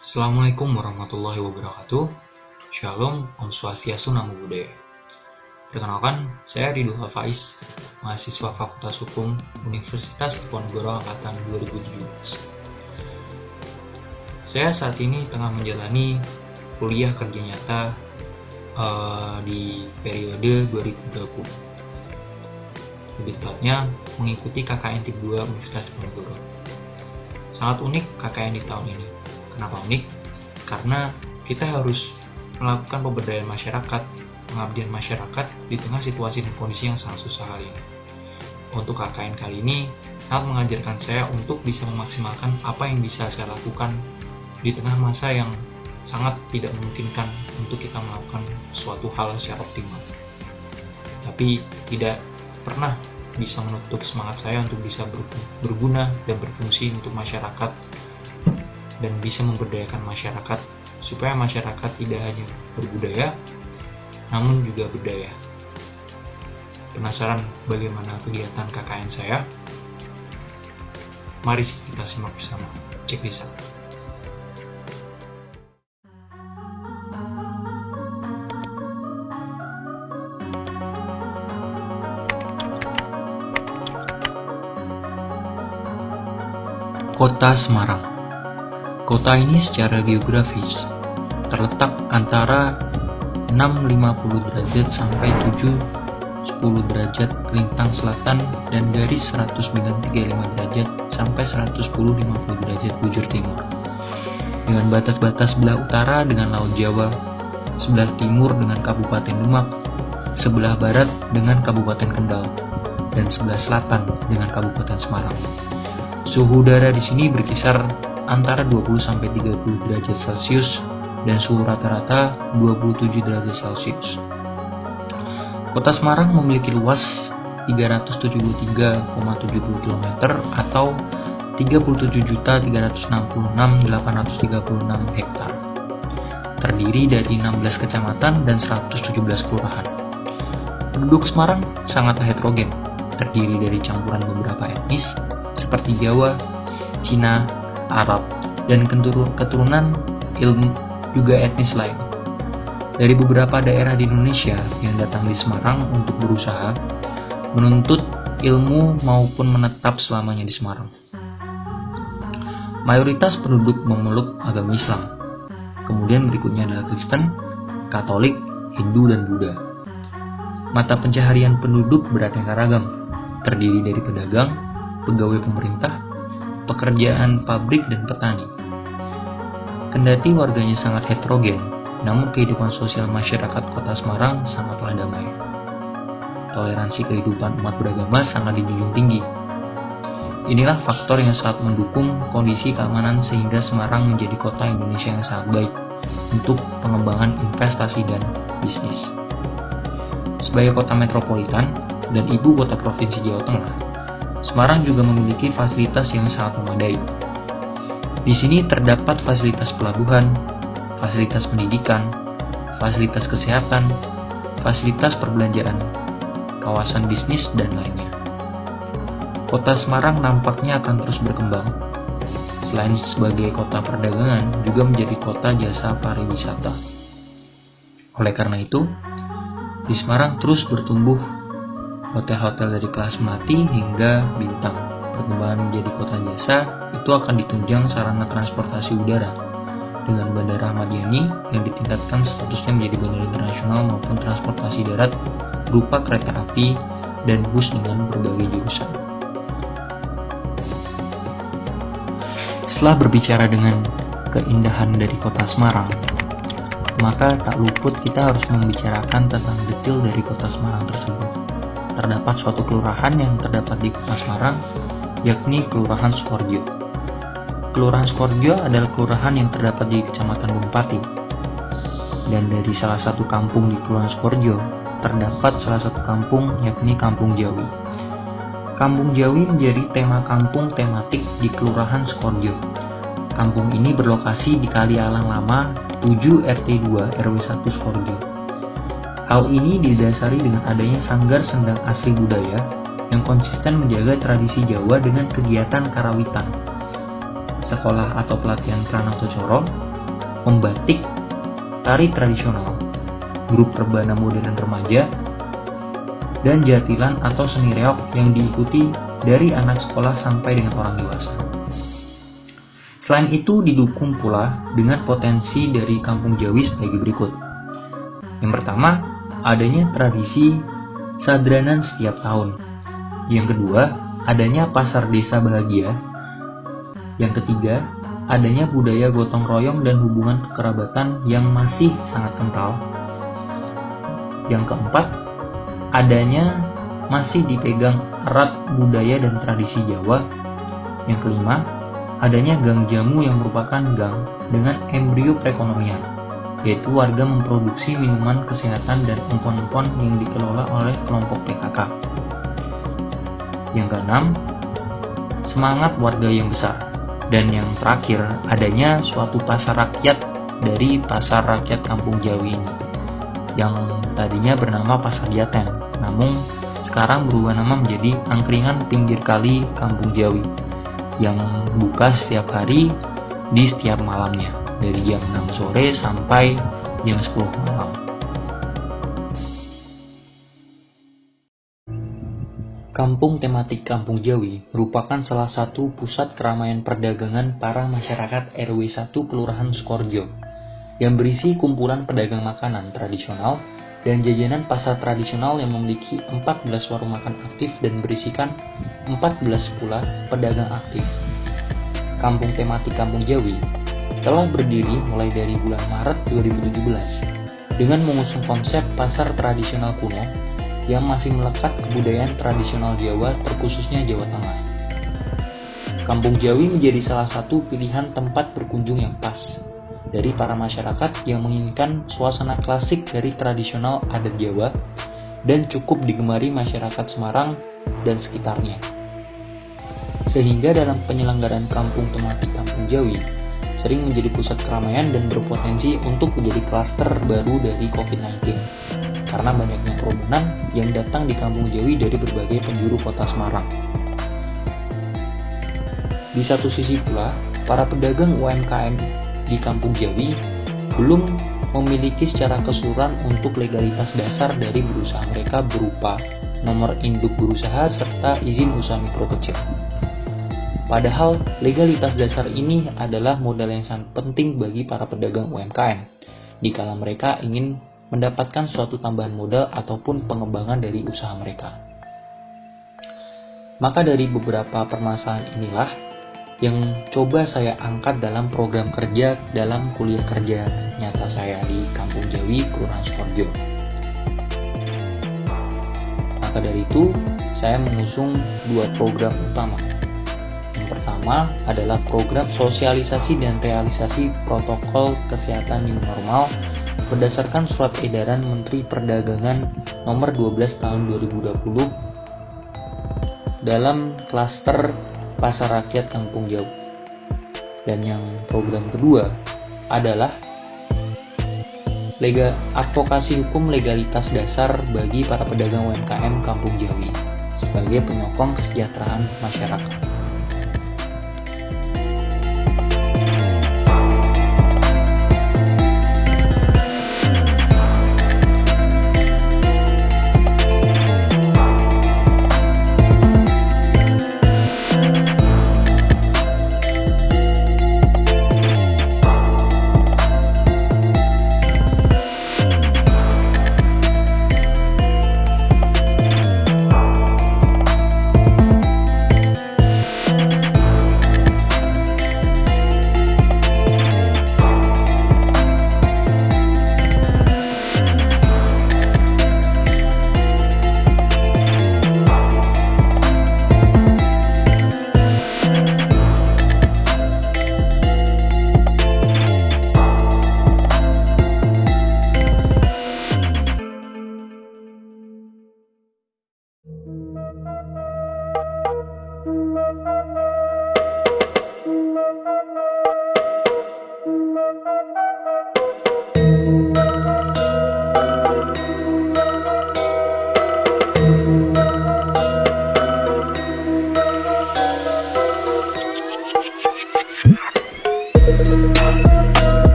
Assalamualaikum warahmatullahi wabarakatuh. Shalom, Om Swastiastu, Namo Buddhaya. Perkenalkan, saya Ridho Faiz, mahasiswa Fakultas Hukum Universitas Diponegoro Angkatan 2017. Saya saat ini tengah menjalani kuliah kerja nyata di periode 2020. Lebih tepatnya mengikuti KKN Tip 2 Universitas Diponegoro. Sangat unik KKN di tahun ini. Kenapa unik? Karena kita harus melakukan pemberdayaan masyarakat, pengabdian masyarakat di tengah situasi dan kondisi yang sangat susah kali ini. Untuk KKN kali ini sangat mengajarkan saya untuk bisa memaksimalkan apa yang bisa saya lakukan di tengah masa yang sangat tidak memungkinkan untuk kita melakukan suatu hal secara optimal. Tapi tidak pernah bisa menutup semangat saya untuk bisa berguna dan berfungsi untuk masyarakat dan bisa memberdayakan masyarakat supaya masyarakat tidak hanya berbudaya namun juga berdaya. Penasaran bagaimana kegiatan KKN saya? Mari kita simak bersama. Cek bisa. Kota Semarang. Kota ini secara geografis terletak antara 650 derajat sampai 710 derajat lintang selatan dan garis 109.35 derajat sampai 110.50 derajat bujur timur. Dengan batas-batas sebelah utara dengan Laut Jawa, sebelah timur dengan Kabupaten Demak, sebelah barat dengan Kabupaten Kendal, dan sebelah selatan dengan Kabupaten Semarang. Suhu udara di sini berkisar antara 20-30 derajat Celcius dan suhu rata-rata 27 derajat Celcius. Kota Semarang memiliki luas 373,70 km atau 37.366.836 hektar. Terdiri dari 16 kecamatan dan 117 kelurahan. Penduduk Semarang sangat heterogen, terdiri dari campuran beberapa etnis seperti Jawa, Cina, Arab, dan keturunan juga etnis lain. Dari beberapa daerah di Indonesia yang datang di Semarang untuk berusaha, menuntut ilmu maupun menetap selamanya di Semarang. Mayoritas penduduk memeluk agama Islam. Kemudian berikutnya adalah Kristen, Katolik, Hindu, dan Buddha. Mata pencaharian penduduk beraneka ragam, terdiri dari pedagang, pegawai pemerintah, pekerjaan pabrik, dan petani. Kendati warganya sangat heterogen, namun kehidupan sosial masyarakat Kota Semarang sangatlah damai. Toleransi kehidupan umat beragama sangat dijunjung tinggi. Inilah faktor yang sangat mendukung kondisi keamanan sehingga Semarang menjadi kota Indonesia yang sangat baik untuk pengembangan investasi dan bisnis. Sebagai kota metropolitan dan ibu kota Provinsi Jawa Tengah, Semarang juga memiliki fasilitas yang sangat memadai. Di sini terdapat fasilitas pelabuhan, fasilitas pendidikan, fasilitas kesehatan, fasilitas perbelanjaan, kawasan bisnis, dan lainnya. Kota Semarang nampaknya akan terus berkembang. Selain sebagai kota perdagangan, juga menjadi kota jasa pariwisata. Oleh karena itu, di Semarang terus bertumbuh hotel-hotel dari kelas melati hingga bintang. Perkembangan menjadi kota jasa itu akan ditunjang sarana transportasi udara dengan Bandara Ahmad Yani yang ditingkatkan statusnya menjadi bandara internasional maupun transportasi darat berupa kereta api dan bus dengan berbagai jurusan. Setelah berbicara dengan keindahan dari kota Semarang, maka tak luput kita harus membicarakan tentang detail dari kota Semarang tersebut. Terdapat suatu kelurahan yang terdapat di Kota Semarang, yakni Kelurahan Sukoharjo. Kelurahan Sukoharjo adalah kelurahan yang terdapat di Kecamatan Bompati. Dan dari salah satu kampung di Kelurahan Sukoharjo, terdapat salah satu kampung yakni Kampung Jawi. Kampung Jawi menjadi tema kampung tematik di Kelurahan Sukoharjo. Kampung ini berlokasi di Kali Alang Lama 7 RT 2 RW 1 Sukoharjo. Hal ini didasari dengan adanya sanggar sendang asli budaya yang konsisten menjaga tradisi Jawa dengan kegiatan karawitan, sekolah atau pelatihan Pranoto Coro, membatik, tari tradisional, grup rebana modern remaja, dan jatilan atau seni reog yang diikuti dari anak sekolah sampai dengan orang dewasa. Selain itu didukung pula dengan potensi dari Kampung Jawi sebagai berikut. Yang pertama, adanya tradisi sadranan setiap tahun. Yang kedua, adanya pasar desa bahagia. Yang ketiga, adanya budaya gotong royong dan hubungan kekerabatan yang masih sangat kental. Yang keempat, adanya masih dipegang erat budaya dan tradisi Jawa. Yang kelima, adanya gang jamu yang merupakan gang dengan embrio perekonomian, yaitu warga memproduksi minuman kesehatan dan empon-empon yang dikelola oleh kelompok PKK. Yang keenam, semangat warga yang besar. Dan yang terakhir, adanya suatu pasar rakyat dari Pasar Rakyat Kampung Jawi ini, yang tadinya bernama Pasar Jaten, namun sekarang berubah nama menjadi Angkringan Pinggir Kali Kampung Jawi, yang buka setiap hari di setiap malamnya, dari jam 6 sore sampai jam 10 malam. Kampung tematik Kampung Jawi merupakan salah satu pusat keramaian perdagangan para masyarakat RW 1 Kelurahan Sukorejo, yang berisi kumpulan pedagang makanan tradisional dan jajanan pasar tradisional yang memiliki 14 warung makan aktif dan berisikan 14 pula pedagang aktif. Kampung tematik Kampung Jawi telah berdiri mulai dari bulan Maret 2017 dengan mengusung konsep pasar tradisional kuno yang masih melekat kebudayaan tradisional Jawa, terkhususnya Jawa Tengah. Kampung Jawi menjadi salah satu pilihan tempat berkunjung yang pas dari para masyarakat yang menginginkan suasana klasik dari tradisional adat Jawa dan cukup digemari masyarakat Semarang dan sekitarnya. Sehingga dalam penyelenggaraan kampung tematik Kampung Jawi sering menjadi pusat keramaian dan berpotensi untuk menjadi klaster baru dari COVID-19 karena banyaknya kerumunan yang datang di Kampung Jawi dari berbagai penjuru kota Semarang. Di satu sisi pula, para pedagang UMKM di Kampung Jawi belum memiliki secara keseluruhan untuk legalitas dasar dari berusaha mereka berupa nomor induk berusaha serta izin usaha mikro kecil. Padahal legalitas dasar ini adalah modal yang sangat penting bagi para pedagang UMKM dikala mereka ingin mendapatkan suatu tambahan modal ataupun pengembangan dari usaha mereka. Maka dari beberapa permasalahan inilah yang coba saya angkat dalam program kerja dalam kuliah kerja nyata saya di Kampung Jawi, Kelurahan Sukorejo. Maka dari itu, saya mengusung dua program utama. Yang pertama adalah program sosialisasi dan realisasi protokol kesehatan new normal berdasarkan surat edaran Menteri Perdagangan nomor 12 tahun 2020 dalam klaster Pasar Rakyat Kampung Jawi. Dan yang program kedua adalah advokasi hukum legalitas dasar bagi para pedagang UMKM Kampung Jawi sebagai penyokong kesejahteraan masyarakat.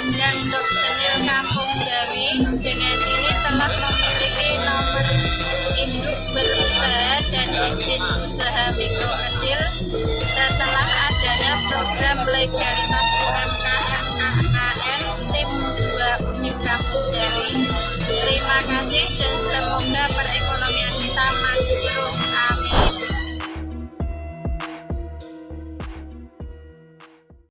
Sandang Doktenil Kampung Jawi dengan ini telah memiliki nomor induk berusaha dan izin usaha mikro kecil setelah adanya program legalitas